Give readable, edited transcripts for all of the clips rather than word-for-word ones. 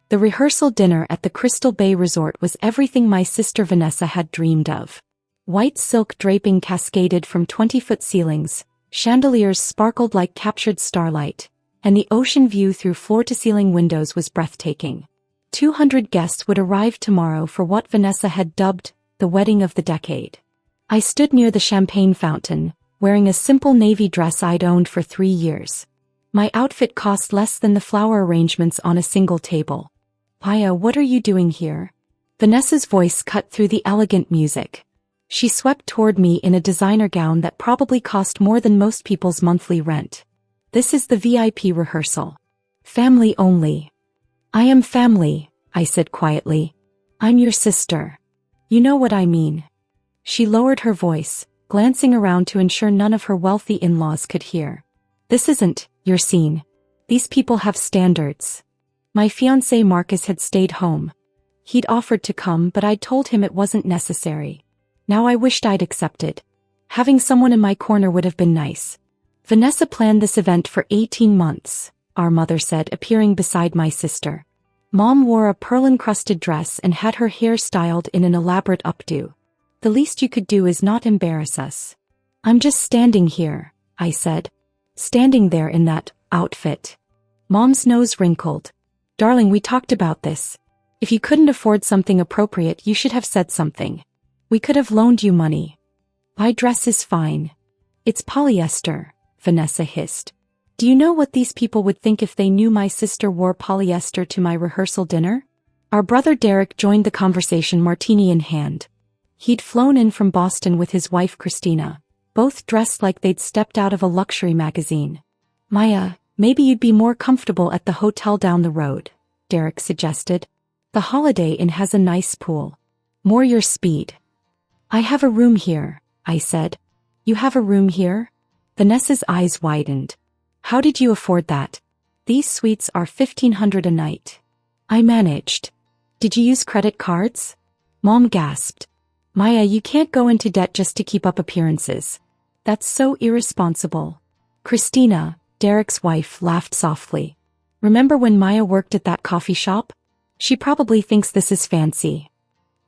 The rehearsal dinner at the Crystal Bay Resort was everything my sister Vanessa had dreamed of. White silk draping cascaded from 20-foot ceilings, chandeliers sparkled like captured starlight, and the ocean view through floor-to-ceiling windows was breathtaking. 200 guests would arrive tomorrow for what Vanessa had dubbed the wedding of the decade. I stood near the champagne fountain, wearing a simple navy dress I'd owned for 3 years. My outfit cost less than the flower arrangements on a single table. Aya, what are you doing here? Vanessa's voice cut through the elegant music. She swept toward me in a designer gown that probably cost more than most people's monthly rent. This is the VIP rehearsal. Family only. I am family, I said quietly. I'm your sister. You know what I mean. She lowered her voice, glancing around to ensure none of her wealthy in-laws could hear. This isn't your scene. These people have standards. My fiancé Marcus had stayed home. He'd offered to come, but I'd told him it wasn't necessary. Now I wished I'd accepted. Having someone in my corner would have been nice. Vanessa planned this event for 18 months, our mother said, appearing beside my sister. Mom wore a pearl-encrusted dress and had her hair styled in an elaborate updo. The least you could do is not embarrass us. I'm just standing here, I said. Standing there in that outfit. Mom's nose wrinkled. Darling, we talked about this. If you couldn't afford something appropriate, you should have said something. We could have loaned you money. My dress is fine. It's polyester, Vanessa hissed. Do you know what these people would think if they knew my sister wore polyester to my rehearsal dinner? Our brother Derek joined the conversation, martini in hand. He'd flown in from Boston with his wife Christina, both dressed like they'd stepped out of a luxury magazine. Maya, maybe you'd be more comfortable at the hotel down the road, Derek suggested. The Holiday Inn has a nice pool. More your speed. I have a room here, I said. You have a room here? Vanessa's eyes widened. How did you afford that? These suites are $1,500 a night. I managed. Did you use credit cards? Mom gasped. Maya, you can't go into debt just to keep up appearances. That's so irresponsible. Christina, Derek's wife, laughed softly. Remember when Maya worked at that coffee shop? She probably thinks this is fancy.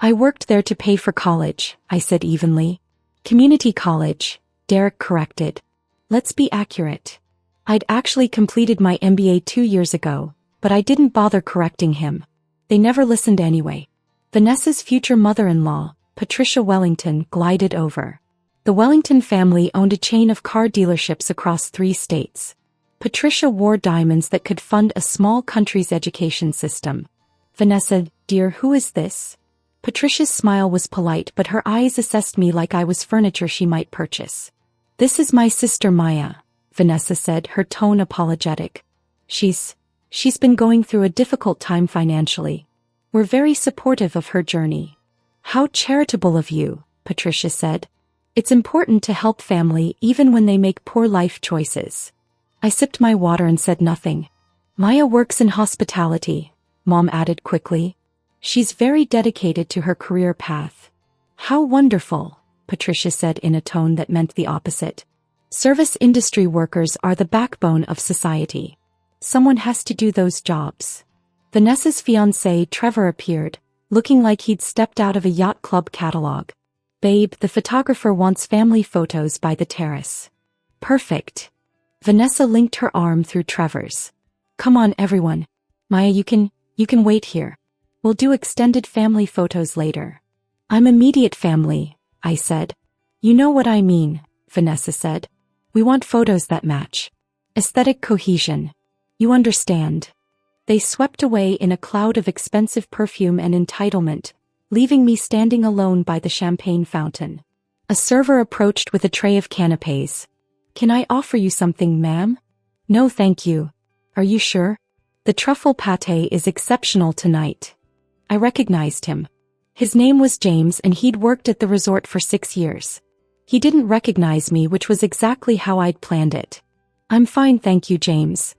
I worked there to pay for college, I said evenly. Community college, Derek corrected. Let's be accurate. I'd actually completed my MBA 2 years ago, but I didn't bother correcting him. They never listened anyway. Vanessa's future mother-in-law, Patricia Wellington, glided over. The Wellington family owned a chain of car dealerships across 3 states. Patricia wore diamonds that could fund a small country's education system. Vanessa, dear, who is this? Patricia's smile was polite, but her eyes assessed me like I was furniture she might purchase. This is my sister Maya, Vanessa said, her tone apologetic. She's been going through a difficult time financially. We're very supportive of her journey. How charitable of you, Patricia said. It's important to help family even when they make poor life choices. I sipped my water and said nothing. Maya works in hospitality, Mom added quickly. She's very dedicated to her career path. How wonderful, Patricia said in a tone that meant the opposite. Service industry workers are the backbone of society. Someone has to do those jobs. Vanessa's fiancé Trevor appeared, looking like he'd stepped out of a yacht club catalog. Babe, the photographer wants family photos by the terrace. Perfect. Vanessa linked her arm through Trevor's. Come on everyone. Maya, you can wait here. We'll do extended family photos later. I'm immediate family, I said. You know what I mean, Vanessa said. We want photos that match. Aesthetic cohesion. You understand. They swept away in a cloud of expensive perfume and entitlement, leaving me standing alone by the champagne fountain. A server approached with a tray of canapés. Can I offer you something, ma'am? No thank you. Are you sure? The truffle pâté is exceptional tonight. I recognized him. His name was James and he'd worked at the resort for 6 years. He didn't recognize me, which was exactly how I'd planned it. I'm fine, thank you, James.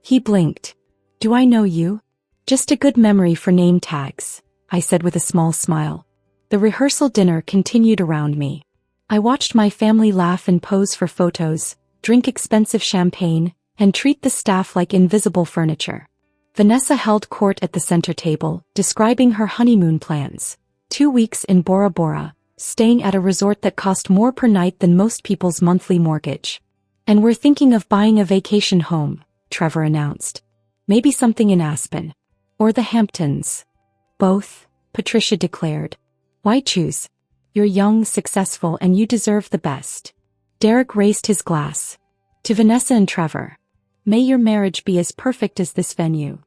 He blinked. Do I know you? Just a good memory for name tags, I said with a small smile. The rehearsal dinner continued around me. I watched my family laugh and pose for photos, drink expensive champagne, and treat the staff like invisible furniture. Vanessa held court at the center table, describing her honeymoon plans. 2 weeks in Bora Bora, staying at a resort that cost more per night than most people's monthly mortgage. And we're thinking of buying a vacation home, Trevor announced. Maybe something in Aspen. Or the Hamptons. Both, Patricia declared. Why choose? You're young, successful, and you deserve the best. Derek raised his glass. To Vanessa and Trevor. May your marriage be as perfect as this venue.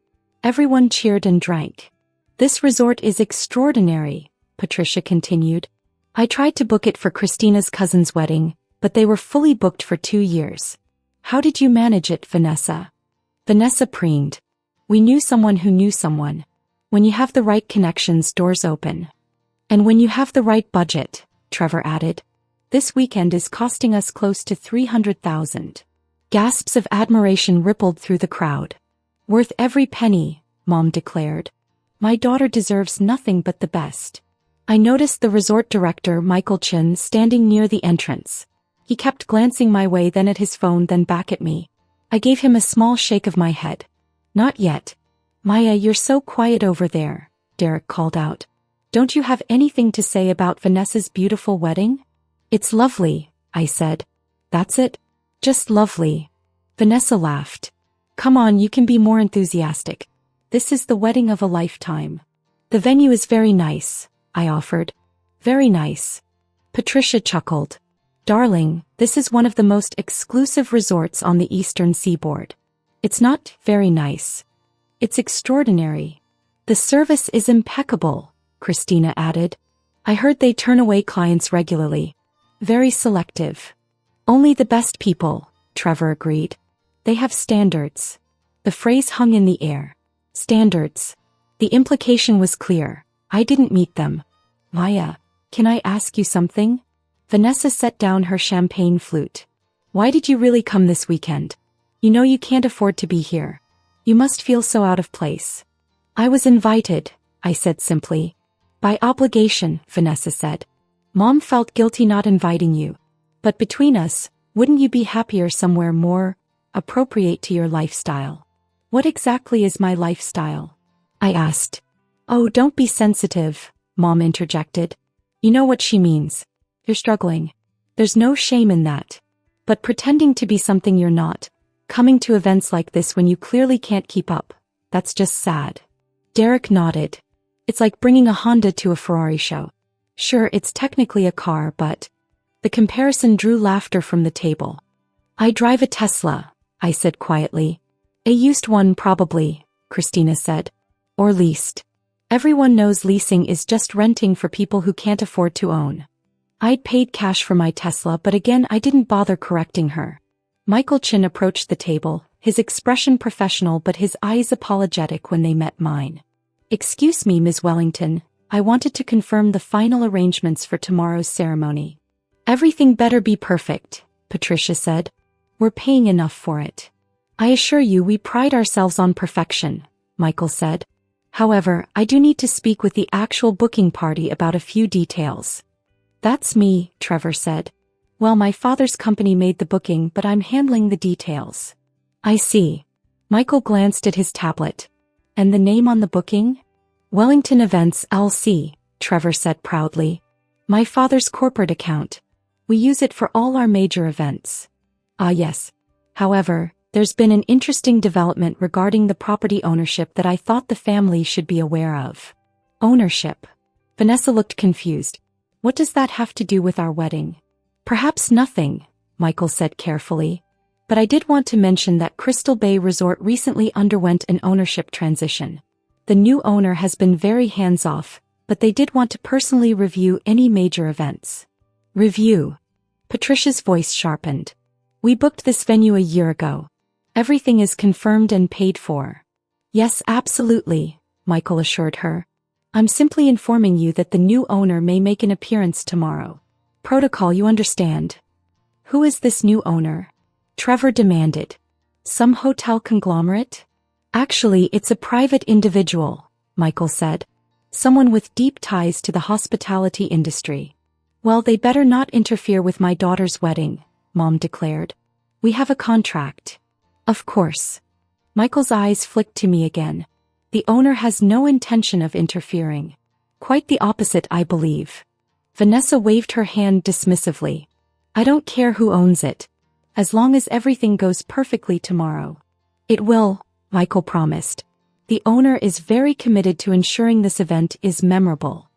Everyone cheered and drank. This resort is extraordinary, Patricia continued. I tried to book it for Christina's cousin's wedding, but they were fully booked for 2 years. How did you manage it, Vanessa? Vanessa preened. We knew someone who knew someone. When you have the right connections, doors open. And when you have the right budget, Trevor added. This weekend is costing us close to $300,000. Gasps of admiration rippled through the crowd. Worth every penny, Mom declared. My daughter deserves nothing but the best. I noticed the resort director, Michael Chin, standing near the entrance. He kept glancing my way, then at his phone, then back at me. I gave him a small shake of my head. Not yet. Maya, you're so quiet over there, Derek called out. Don't you have anything to say about Vanessa's beautiful wedding? It's lovely, I said. That's it? Just lovely. Vanessa laughed. Come on, you can be more enthusiastic. This is the wedding of a lifetime. The venue is very nice, I offered. Very nice. Patricia chuckled. Darling, this is one of the most exclusive resorts on the eastern seaboard. It's not very nice. It's extraordinary. The service is impeccable, Christina added. I heard they turn away clients regularly. Very selective. Only the best people, Trevor agreed. They have standards. The phrase hung in the air. Standards. The implication was clear. I didn't meet them. Maya, can I ask you something? Vanessa set down her champagne flute. Why did you really come this weekend? You know you can't afford to be here. You must feel so out of place. I was invited, I said simply. By obligation, Vanessa said. Mom felt guilty not inviting you. But between us, wouldn't you be happier somewhere more appropriate to your lifestyle? What exactly is my lifestyle? I asked. Oh, don't be sensitive, Mom interjected. You know what she means. You're struggling. There's no shame in that. But pretending to be something you're not, coming to events like this when you clearly can't keep up, that's just sad. Derek nodded. It's like bringing a Honda to a Ferrari show. Sure, it's technically a car, but... The comparison drew laughter from the table. I drive a Tesla, I said quietly. A used one probably, Christina said. Or leased. Everyone knows leasing is just renting for people who can't afford to own. I'd paid cash for my Tesla, but again I didn't bother correcting her. Michael Chin approached the table, his expression professional but his eyes apologetic when they met mine. Excuse me, Ms. Wellington, I wanted to confirm the final arrangements for tomorrow's ceremony. Everything better be perfect, Patricia said. We're paying enough for it. I assure you we pride ourselves on perfection, Michael said. However, I do need to speak with the actual booking party about a few details. That's me, Trevor said. Well, my father's company made the booking, but I'm handling the details. I see. Michael glanced at his tablet. And the name on the booking? Wellington Events LC, Trevor said proudly. My father's corporate account. We use it for all our major events. Ah yes. However, there's been an interesting development regarding the property ownership that I thought the family should be aware of. Ownership? Vanessa looked confused. What does that have to do with our wedding? Perhaps nothing, Michael said carefully. But I did want to mention that Crystal Bay Resort recently underwent an ownership transition. The new owner has been very hands-off, but they did want to personally review any major events. Review. Patricia's voice sharpened. We booked this venue a year ago. Everything is confirmed and paid for. Yes, absolutely, Michael assured her. I'm simply informing you that the new owner may make an appearance tomorrow. Protocol, you understand. Who is this new owner? Trevor demanded. Some hotel conglomerate? Actually, it's a private individual, Michael said. Someone with deep ties to the hospitality industry. Well, they better not interfere with my daughter's wedding, Mom declared. We have a contract. Of course. Michael's eyes flicked to me again. The owner has no intention of interfering. Quite the opposite, I believe. Vanessa waved her hand dismissively. I don't care who owns it. As long as everything goes perfectly tomorrow. It will, Michael promised. The owner is very committed to ensuring this event is memorable.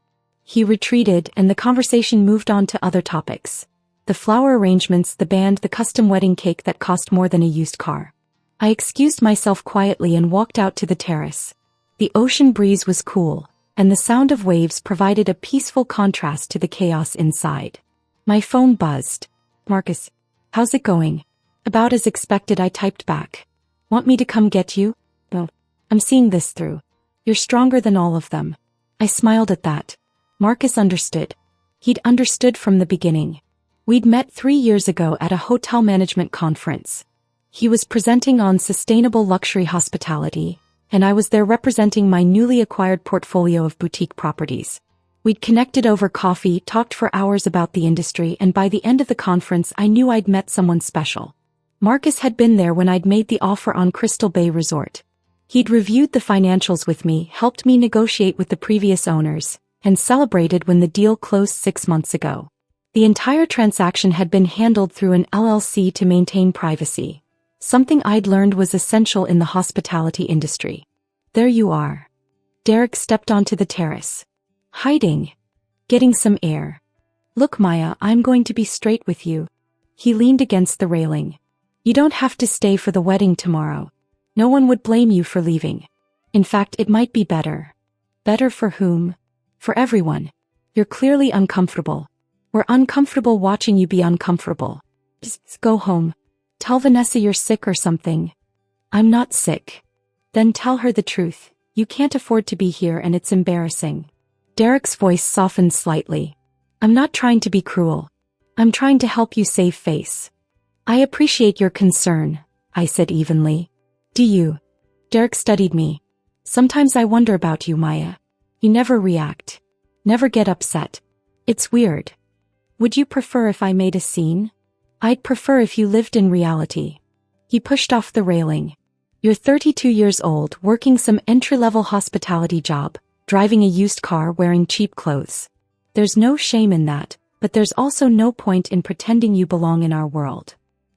He retreated and the conversation moved on to other topics. The flower arrangements, the band, the custom wedding cake that cost more than a used car. I excused myself quietly and walked out to the terrace. The ocean breeze was cool, and the sound of waves provided a peaceful contrast to the chaos inside. My phone buzzed. Marcus, how's it going? About as expected, I typed back. Want me to come get you? No. I'm seeing this through. You're stronger than all of them. I smiled at that. Marcus understood. He'd understood from the beginning. We'd met 3 years ago at a hotel management conference. He was presenting on sustainable luxury hospitality, and I was there representing my newly acquired portfolio of boutique properties. We'd connected over coffee, talked for hours about the industry, and by the end of the conference I knew I'd met someone special. Marcus had been there when I'd made the offer on Crystal Bay Resort. He'd reviewed the financials with me, helped me negotiate with the previous owners, and celebrated when the deal closed 6 months ago. The entire transaction had been handled through an LLC to maintain privacy. Something I'd learned was essential in the hospitality industry. There you are. Derek stepped onto the terrace. Hiding. Getting some air. Look, Maya, I'm going to be straight with you. He leaned against the railing. You don't have to stay for the wedding tomorrow. No one would blame you for leaving. In fact, it might be better. Better for whom? For everyone. You're clearly uncomfortable. We're uncomfortable watching you be uncomfortable. Just go home. Tell Vanessa you're sick or something. I'm not sick. Then tell her the truth. You can't afford to be here and it's embarrassing. Derek's voice softened slightly. I'm not trying to be cruel. I'm trying to help you save face. I appreciate your concern, I said evenly. Do you? Derek studied me. Sometimes I wonder about you, Maya. You never react. Never get upset. It's weird. Would you prefer if I made a scene? I'd prefer if you lived in reality. He pushed off the railing. You're 32 years old, working some entry-level hospitality job, driving a used car, wearing cheap clothes. There's no shame in that, but there's also no point in pretending you belong in our world.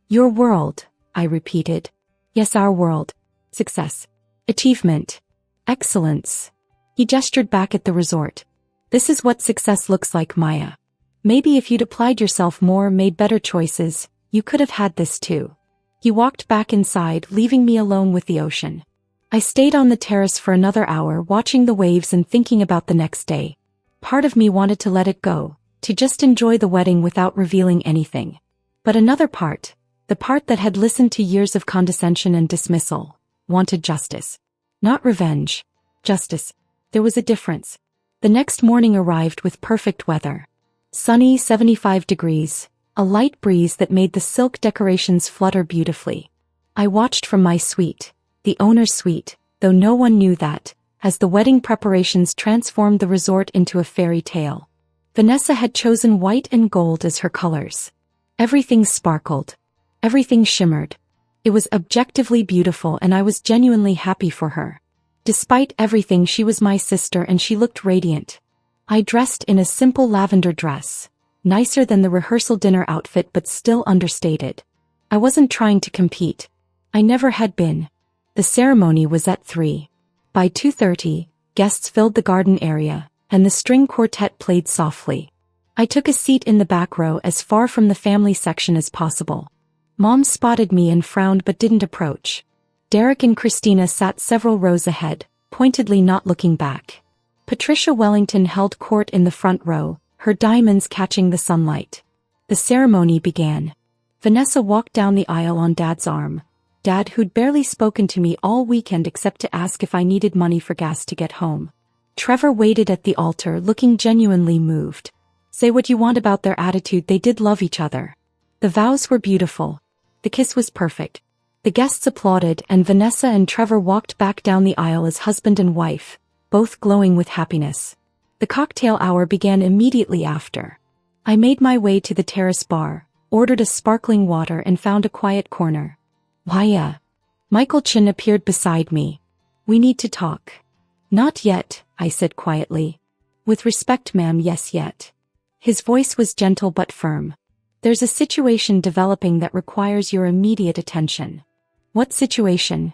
Your world, I repeated. Yes, our world. Success. Achievement. Excellence. He gestured back at the resort. This is what success looks like, Maya. Maybe if you'd applied yourself more, made better choices, you could have had this too. He walked back inside, leaving me alone with the ocean. I stayed on the terrace for another hour, watching the waves and thinking about the next day. Part of me wanted to let it go, to just enjoy the wedding without revealing anything. But another part, the part that had listened to years of condescension and dismissal, wanted justice. Not revenge. Justice. There was a difference. The next morning arrived with perfect weather. Sunny, 75 degrees, a light breeze that made the silk decorations flutter beautifully. I watched from my suite, the owner's suite, though no one knew that, as the wedding preparations transformed the resort into a fairy tale. Vanessa had chosen white and gold as her colors. Everything sparkled. Everything shimmered. It was objectively beautiful and I was genuinely happy for her. Despite everything, she was my sister and she looked radiant. I dressed in a simple lavender dress, nicer than the rehearsal dinner outfit but still understated. I wasn't trying to compete. I never had been. The ceremony was at 3. By 2:30, guests filled the garden area, and the string quartet played softly. I took a seat in the back row as far from the family section as possible. Mom spotted me and frowned but didn't approach. Derek and Christina sat several rows ahead, pointedly not looking back. Patricia Wellington held court in the front row, her diamonds catching the sunlight. The ceremony began. Vanessa walked down the aisle on Dad's arm. Dad, who'd barely spoken to me all weekend except to ask if I needed money for gas to get home. Trevor waited at the altar, looking genuinely moved. Say what you want about their attitude, they did love each other. The vows were beautiful. The kiss was perfect. The guests applauded and Vanessa and Trevor walked back down the aisle as husband and wife, both glowing with happiness. The cocktail hour began immediately after. I made my way to the terrace bar, ordered a sparkling water and found a quiet corner. Maya. Michael Chin appeared beside me. We need to talk. Not yet, I said quietly. With respect, ma'am, yes yet. His voice was gentle but firm. There's a situation developing that requires your immediate attention. What situation?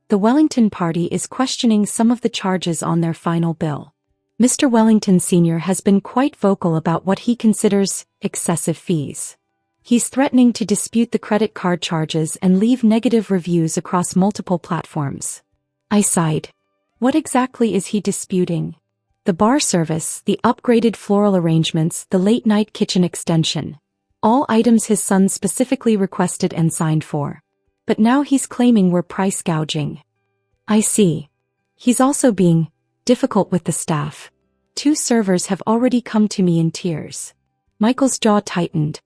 The Wellington party is questioning some of the charges on their final bill. Mr. Wellington Sr. has been quite vocal about what he considers excessive fees. He's threatening to dispute the credit card charges and leave negative reviews across multiple platforms. I sighed. What exactly is he disputing? The bar service, the upgraded floral arrangements, the late-night kitchen extension. All items his son specifically requested and signed for. But now he's claiming we're price gouging. I see. He's also being difficult with the staff. 2 servers have already come to me in tears. Michael's jaw tightened.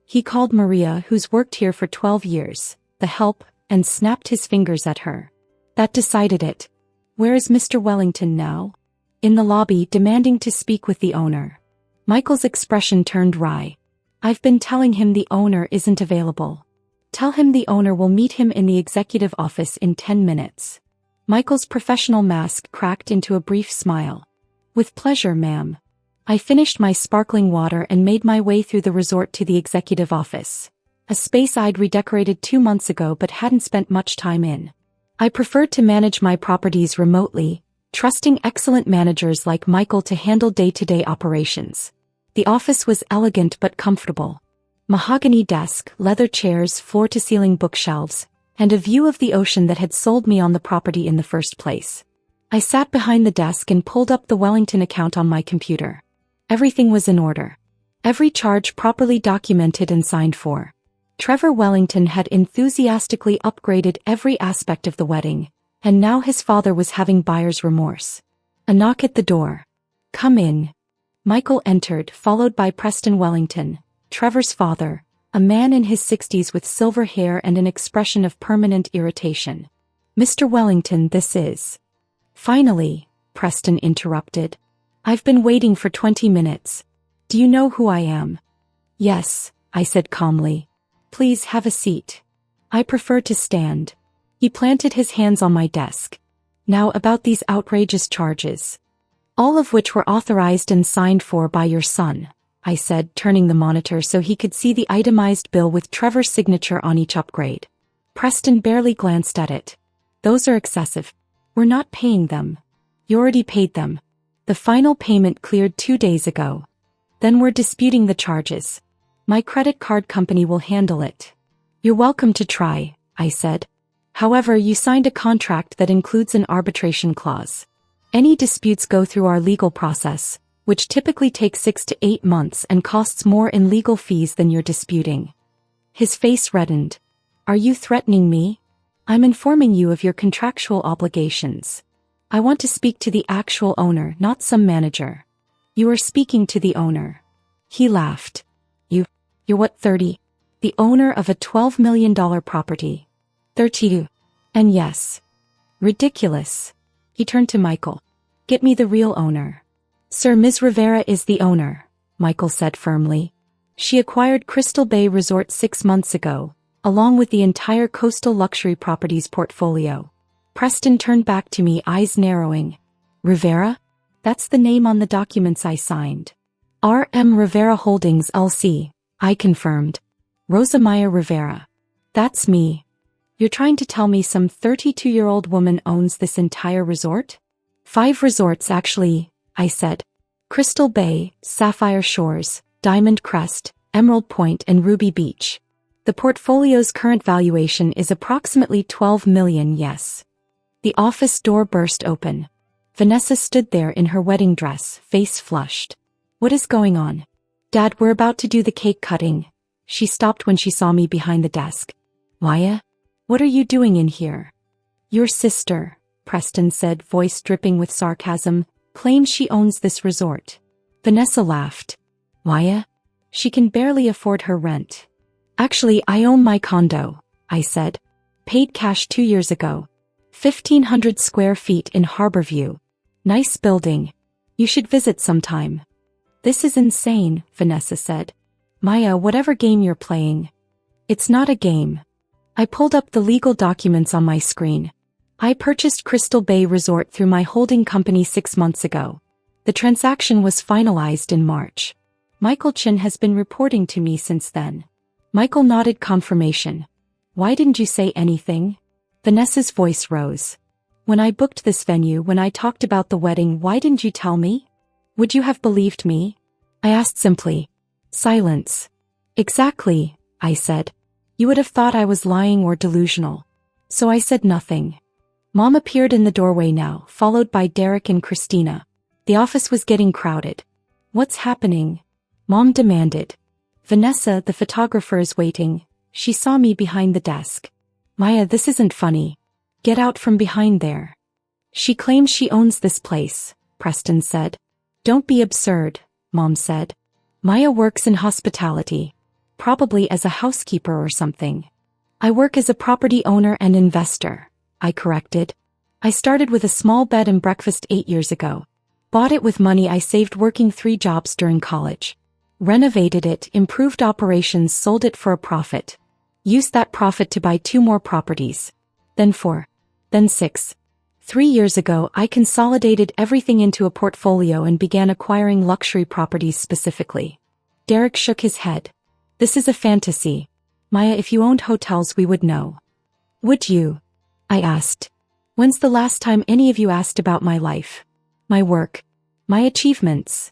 He called Maria, who's worked here for 12 years, the help, and snapped his fingers at her. That decided it. Where is Mr. Wellington now? In the lobby, demanding to speak with the owner. Michael's expression turned wry. I've been telling him the owner isn't available. Tell him the owner will meet him in the executive office in 10 minutes. Michael's professional mask cracked into a brief smile. With pleasure, ma'am. I finished my sparkling water and made my way through the resort to the executive office. A space I'd redecorated 2 months ago but hadn't spent much time in. I preferred to manage my properties remotely, trusting excellent managers like Michael to handle day-to-day operations. The office was elegant but comfortable. Mahogany desk, leather chairs, floor-to-ceiling bookshelves, and a view of the ocean that had sold me on the property in the first place. I sat behind the desk and pulled up the Wellington account on my computer. Everything was in order. Every charge properly documented and signed for. Trevor Wellington had enthusiastically upgraded every aspect of the wedding, and now his father was having buyer's remorse. A knock at the door. Come in. Michael entered, followed by Preston Wellington, Trevor's father, a man in his 60s with silver hair and an expression of permanent irritation. Mr. Wellington, this is... Finally, Preston interrupted. I've been waiting for 20 minutes. Do you know who I am? Yes, I said calmly. Please have a seat. I prefer to stand. He planted his hands on my desk. Now about these outrageous charges. All of which were authorized and signed for by your son, I said, turning the monitor so he could see the itemized bill with Trevor's signature on each upgrade. Preston barely glanced at it. Those are excessive. We're not paying them. You already paid them. The final payment cleared 2 days ago. Then we're disputing the charges. My credit card company will handle it. You're welcome to try, I said. However, you signed a contract that includes an arbitration clause. Any disputes go through our legal process, which typically takes 6 to 8 months and costs more in legal fees than you're disputing. His face reddened. Are you threatening me? I'm informing you of your contractual obligations. I want to speak to the actual owner, not some manager. You are speaking to the owner. He laughed. You're what, 30? The owner of a $12 million property. 32. And yes. Ridiculous. He turned to Michael. Get me the real owner. Sir, Ms. Rivera is the owner, Michael said firmly. She acquired Crystal Bay Resort 6 months ago, along with the entire coastal luxury properties portfolio. Preston turned back to me, eyes narrowing. Rivera? That's the name on the documents I signed. R.M. Rivera Holdings, L.C., I confirmed. Rosa Maya Rivera. That's me. You're trying to tell me some 32-year-old woman owns this entire resort? 5 resorts actually, I said. Crystal Bay, Sapphire Shores, Diamond Crest, Emerald Point and Ruby Beach. The portfolio's current valuation is approximately $12 million, yes. The office door burst open. Vanessa stood there in her wedding dress, face flushed. What is going on? Dad, we're about to do the cake cutting. She stopped when she saw me behind the desk. Maya? What are you doing in here? Your sister, Preston said, voice dripping with sarcasm, claims she owns this resort. Vanessa laughed. Maya? She can barely afford her rent. Actually, I own my condo, I said. Paid cash 2 years ago. 1,500 square feet in Harborview. Nice building. You should visit sometime. This is insane, Vanessa said. Maya, whatever game you're playing. It's not a game. I pulled up the legal documents on my screen. I purchased Crystal Bay Resort through my holding company 6 months ago. The transaction was finalized in March. Michael Chin has been reporting to me since then. Michael nodded confirmation. Why didn't you say anything? Vanessa's voice rose. When I booked this venue, when I talked about the wedding, why didn't you tell me? Would you have believed me? I asked simply. Silence. Exactly, I said. You would have thought I was lying or delusional. So I said nothing. Mom appeared in the doorway now, followed by Derek and Christina. The office was getting crowded. What's happening? Mom demanded. Vanessa, the photographer, is waiting. She saw me behind the desk. Maya, this isn't funny. Get out from behind there. She claims she owns this place, Preston said. Don't be absurd, Mom said. Maya works in hospitality. Probably as a housekeeper or something. I work as a property owner and investor, I corrected. I started with a small bed and breakfast 8 years ago. Bought it with money I saved working 3 jobs during college. Renovated it, improved operations, sold it for a profit. Used that profit to buy 2 more properties. Then 4. Then 6. 3 years ago, I consolidated everything into a portfolio and began acquiring luxury properties specifically. Derek shook his head. This is a fantasy. Maya, if you owned hotels, we would know. Would you? I asked. When's the last time any of you asked about my life? My work? My achievements?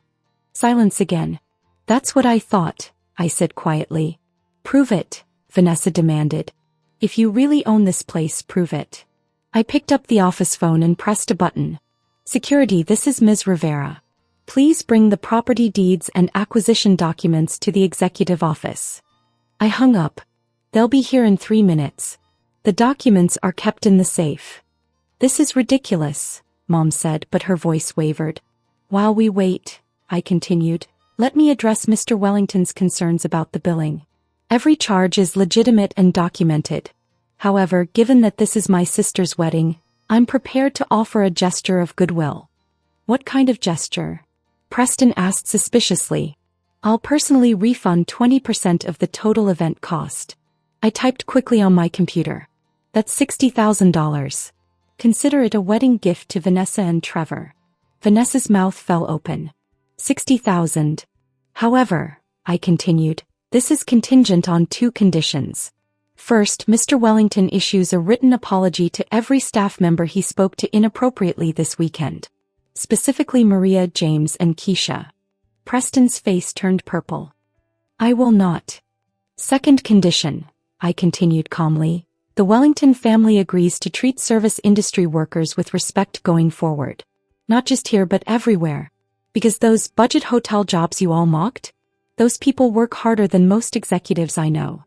Silence again. That's what I thought, I said quietly. Prove it, Vanessa demanded. If you really own this place, prove it. I picked up the office phone and pressed a button. Security, this is Ms. Rivera. Please bring the property deeds and acquisition documents to the executive office. I hung up. They'll be here in 3 minutes. The documents are kept in the safe. This is ridiculous, Mom said, but her voice wavered. While we wait, I continued, let me address Mr. Wellington's concerns about the billing. Every charge is legitimate and documented. However, given that this is my sister's wedding, I'm prepared to offer a gesture of goodwill. What kind of gesture? Preston asked suspiciously. I'll personally refund 20% of the total event cost. I typed quickly on my computer. That's $60,000. Consider it a wedding gift to Vanessa and Trevor. Vanessa's mouth fell open. 60,000. However, I continued, this is contingent on 2 conditions. First, Mr. Wellington issues a written apology to every staff member he spoke to inappropriately this weekend. Specifically Maria, James, and Keisha. Preston's face turned purple. I will not. Second condition, I continued calmly, the Wellington family agrees to treat service industry workers with respect going forward. Not just here but everywhere. Because those budget hotel jobs you all mocked? Those people work harder than most executives I know.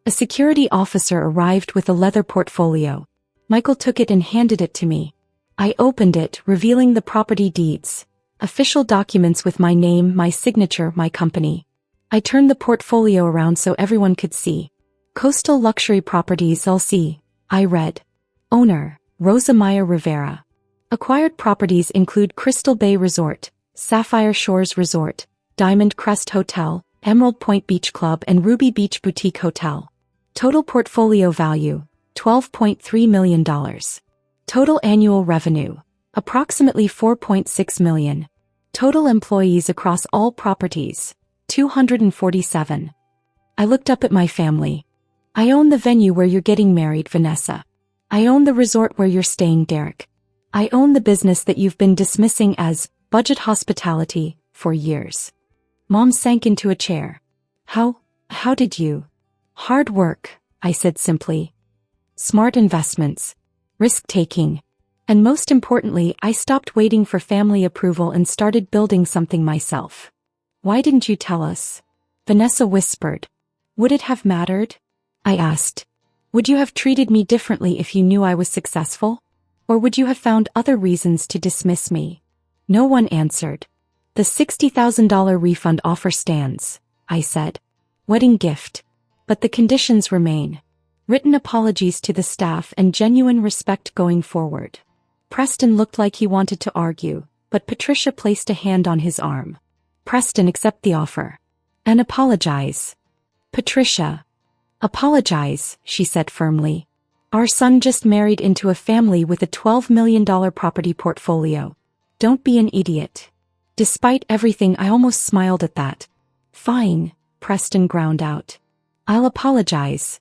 A security officer arrived with a leather portfolio. Michael took it and handed it to me. I opened it, revealing the property deeds. Official documents with my name, my signature, my company. I turned the portfolio around so everyone could see. Coastal Luxury Properties LC, I read. Owner, Rosa Maya Rivera. Acquired properties include Crystal Bay Resort, Sapphire Shores Resort, Diamond Crest Hotel, Emerald Point Beach Club and Ruby Beach Boutique Hotel. Total portfolio value, $12.3 million. Total annual revenue, approximately $4.6 million. Total employees across all properties, 247. I looked up at my family. I own the venue where you're getting married, Vanessa. I own the resort where you're staying, Derek. I own the business that you've been dismissing as budget hospitality for years. Mom sank into a chair. How did you? Hard work, I said simply. Smart investments. Risk-taking. And most importantly, I stopped waiting for family approval and started building something myself. Why didn't you tell us? Vanessa whispered. Would it have mattered? I asked. Would you have treated me differently if you knew I was successful? Or would you have found other reasons to dismiss me? No one answered. The $60,000 refund offer stands, I said. Wedding gift. But the conditions remain. Written apologies to the staff and genuine respect going forward. Preston looked like he wanted to argue, but Patricia placed a hand on his arm. Preston, accept the offer. And apologize. Patricia. Apologize, she said firmly. Our son just married into a family with a $12 million property portfolio. Don't be an idiot. Despite everything, I almost smiled at that. Fine, Preston ground out. I'll apologize.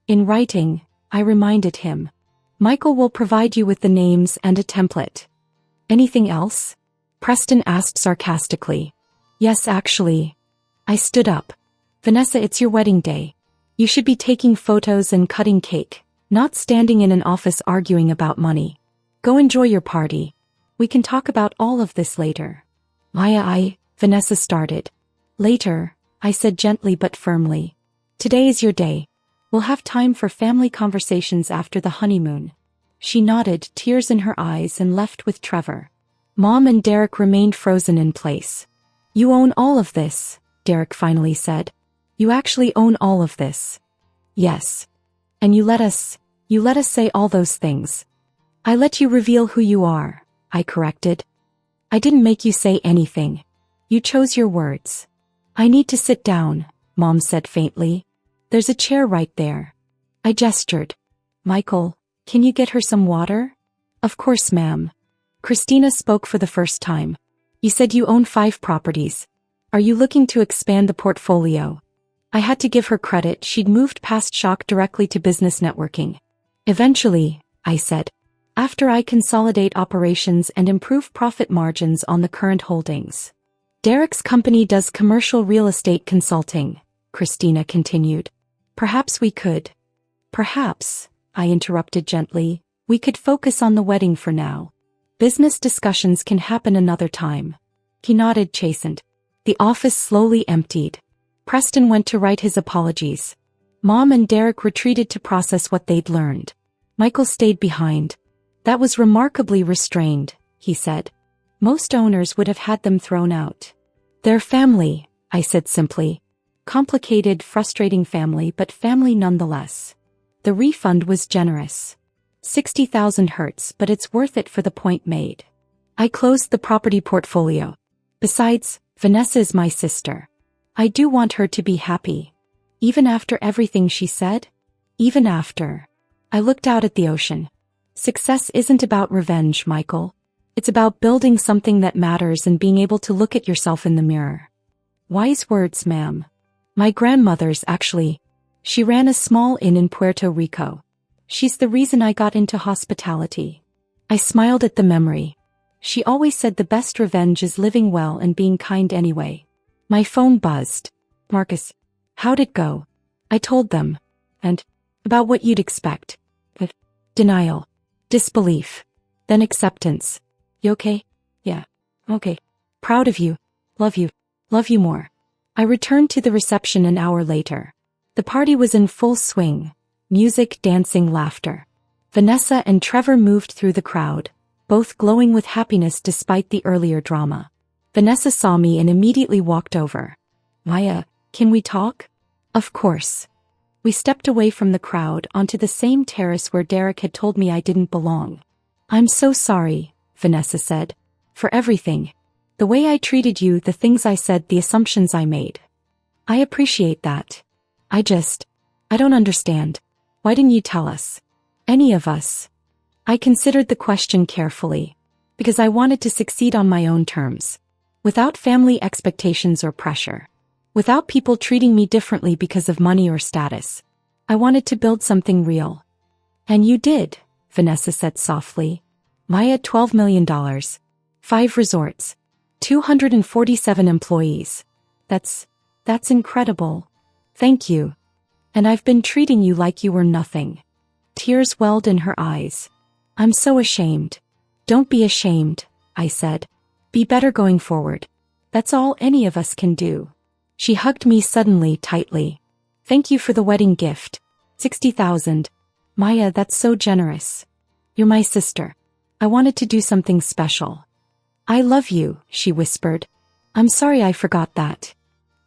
In writing, I reminded him. Michael will provide you with the names and a template. Anything else? Preston asked sarcastically. Yes, actually. I stood up. Vanessa, it's your wedding day. You should be taking photos and cutting cake, not standing in an office arguing about money. Go enjoy your party. We can talk about all of this later. Vanessa started. Later, I said gently but firmly. Today is your day. We'll have time for family conversations after the honeymoon. She nodded, tears in her eyes, and left with Trevor. Mom and Derek remained frozen in place. You own all of this, Derek finally said. You actually own all of this. Yes. And you let us say all those things. I let you reveal who you are, I corrected. I didn't make you say anything. You chose your words. I need to sit down, Mom said faintly. There's a chair right there. I gestured. Michael, can you get her some water? Of course, ma'am. Christina spoke for the first time. You said you own 5 properties. Are you looking to expand the portfolio? I had to give her credit. She'd moved past shock directly to business networking. Eventually, I said. After I consolidate operations and improve profit margins on the current holdings. Derek's company does commercial real estate consulting, Christina continued. Perhaps we could. Perhaps, I interrupted gently, we could focus on the wedding for now. Business discussions can happen another time. He nodded, chastened. The office slowly emptied. Preston went to write his apologies. Mom and Derek retreated to process what they'd learned. Michael stayed behind. That was remarkably restrained, he said. Most owners would have had them thrown out. Their family, I said simply. Complicated, frustrating family, but family nonetheless. The refund was generous. 60,000 hurts, but it's worth it for the point made. I closed the property portfolio. Besides, Vanessa is my sister. I do want her to be happy. Even after everything she said? Even after. I looked out at the ocean. Success isn't about revenge, Michael. It's about building something that matters and being able to look at yourself in the mirror. Wise words, ma'am. My grandmother's actually. She ran a small inn in Puerto Rico. She's the reason I got into hospitality. I smiled at the memory. She always said the best revenge is living well and being kind anyway. My phone buzzed. Marcus. How'd it go? I told them. And? About what you'd expect. But denial. Disbelief. Then acceptance. You okay? Yeah. Okay. Proud of you. Love you. Love you more. I returned to the reception an hour later. The party was in full swing. Music, dancing, laughter. Vanessa and Trevor moved through the crowd, both glowing with happiness despite the earlier drama. Vanessa saw me and immediately walked over. Maya, can we talk? Of course. We stepped away from the crowd onto the same terrace where Derek had told me I didn't belong. I'm so sorry, Vanessa said. For everything. The way I treated you, the things I said, the assumptions I made. I appreciate that. I don't understand. Why didn't you tell us? Any of us? I considered the question carefully. Because I wanted to succeed on my own terms. Without family expectations or pressure. Without people treating me differently because of money or status. I wanted to build something real. And you did, Vanessa said softly. Maya, $12 million. 5 resorts. 247 employees. That's incredible. Thank you. And I've been treating you like you were nothing. Tears welled in her eyes. I'm so ashamed. Don't be ashamed, I said. Be better going forward. That's all any of us can do. She hugged me suddenly, tightly. Thank you for the wedding gift. 60,000. Maya, that's so generous. You're my sister. I wanted to do something special. I love you, she whispered. I'm sorry I forgot that.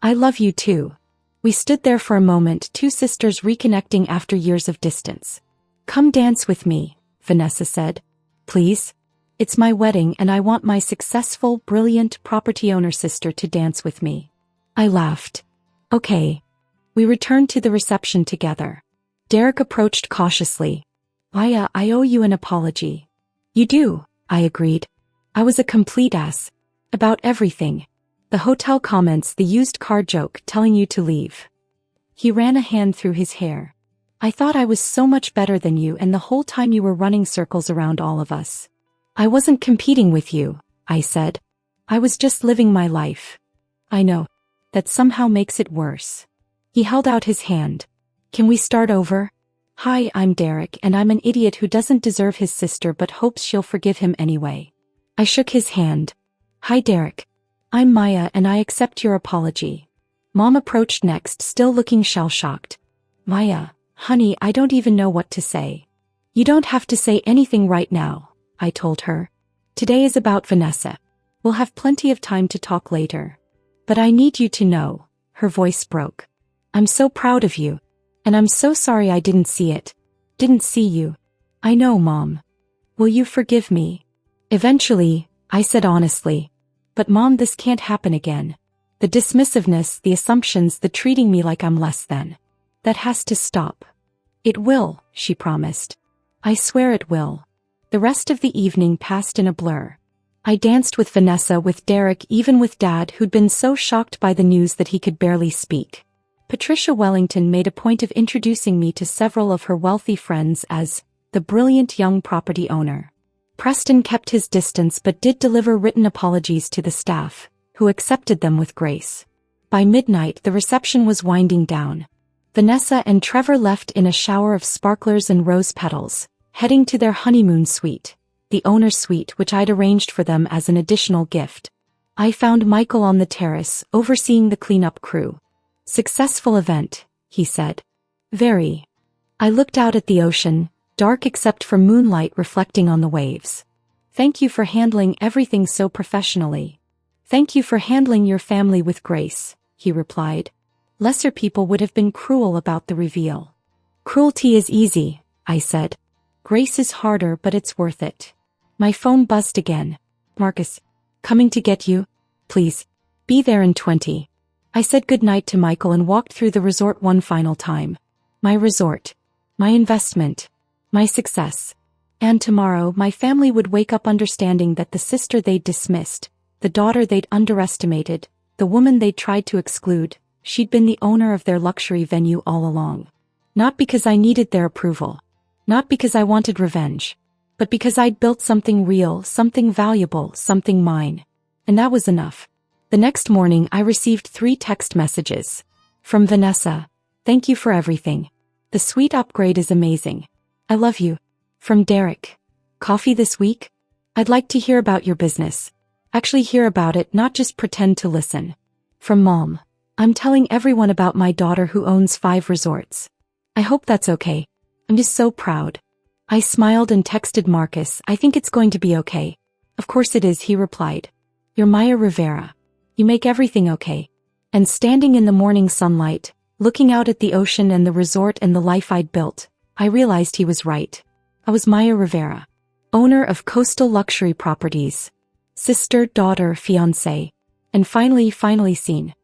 I love you too. We stood there for a moment, 2 sisters reconnecting after years of distance. Come dance with me, Vanessa said. Please? It's my wedding and I want my successful, brilliant property owner sister to dance with me. I laughed. Okay. We returned to the reception together. Derek approached cautiously. Aya, I owe you an apology. You do, I agreed. I was a complete ass. About everything. The hotel comments, the used car joke, telling you to leave. He ran a hand through his hair. I thought I was so much better than you, and the whole time you were running circles around all of us. I wasn't competing with you, I said. I was just living my life. I know. That somehow makes it worse. He held out his hand. Can we start over? Hi, I'm Derek, and I'm an idiot who doesn't deserve his sister but hopes she'll forgive him anyway. I shook his hand. Hi, Derek. I'm Maya, and I accept your apology. Mom approached next, still looking shell-shocked. Maya, honey, I don't even know what to say. You don't have to say anything right now, I told her. Today is about Vanessa. We'll have plenty of time to talk later. But I need you to know, her voice broke. I'm so proud of you. And I'm so sorry I didn't see it. Didn't see you. I know, Mom. Will you forgive me? Eventually, I said honestly. But Mom, this can't happen again. The dismissiveness, the assumptions, the treating me like I'm less than. That has to stop. It will, she promised. I swear it will. The rest of the evening passed in a blur. I danced with Vanessa, with Derek, even with Dad, who'd been so shocked by the news that he could barely speak. Patricia Wellington made a point of introducing me to several of her wealthy friends as the brilliant young property owner. Preston kept his distance but did deliver written apologies to the staff, who accepted them with grace. By midnight, the reception was winding down. Vanessa and Trevor left in a shower of sparklers and rose petals, heading to their honeymoon suite, the owner's suite, which I'd arranged for them as an additional gift. I found Michael on the terrace, overseeing the cleanup crew. Successful event, he said. Very. I looked out at the ocean, dark except for moonlight reflecting on the waves. Thank you for handling everything so professionally. Thank you for handling your family with grace, he replied. Lesser people would have been cruel about the reveal. Cruelty is easy, I said. Grace is harder, but it's worth it. My phone buzzed again. Marcus. Coming to get you? Please. Be there in 20. I said goodnight to Michael and walked through the resort one final time. My resort. My investment. My success. And tomorrow my family would wake up understanding that the sister they'd dismissed, the daughter they'd underestimated, the woman they'd tried to exclude, she'd been the owner of their luxury venue all along. Not because I needed their approval. Not because I wanted revenge. But because I'd built something real, something valuable, something mine. And that was enough. The next morning I received 3 text messages. From Vanessa. Thank you for everything. The suite upgrade is amazing. I love you. From Derek. Coffee this week? I'd like to hear about your business. Actually hear about it, not just pretend to listen. From Mom. I'm telling everyone about my daughter who owns 5 resorts. I hope that's okay. I'm just so proud. I smiled and texted Marcus, I think it's going to be okay. Of course it is, he replied. You're Maya Rivera. You make everything okay. And standing in the morning sunlight, looking out at the ocean and the resort and the life I'd built, I realized he was right. I was Maya Rivera. Owner of coastal luxury properties. Sister, daughter, fiancé. And finally seen.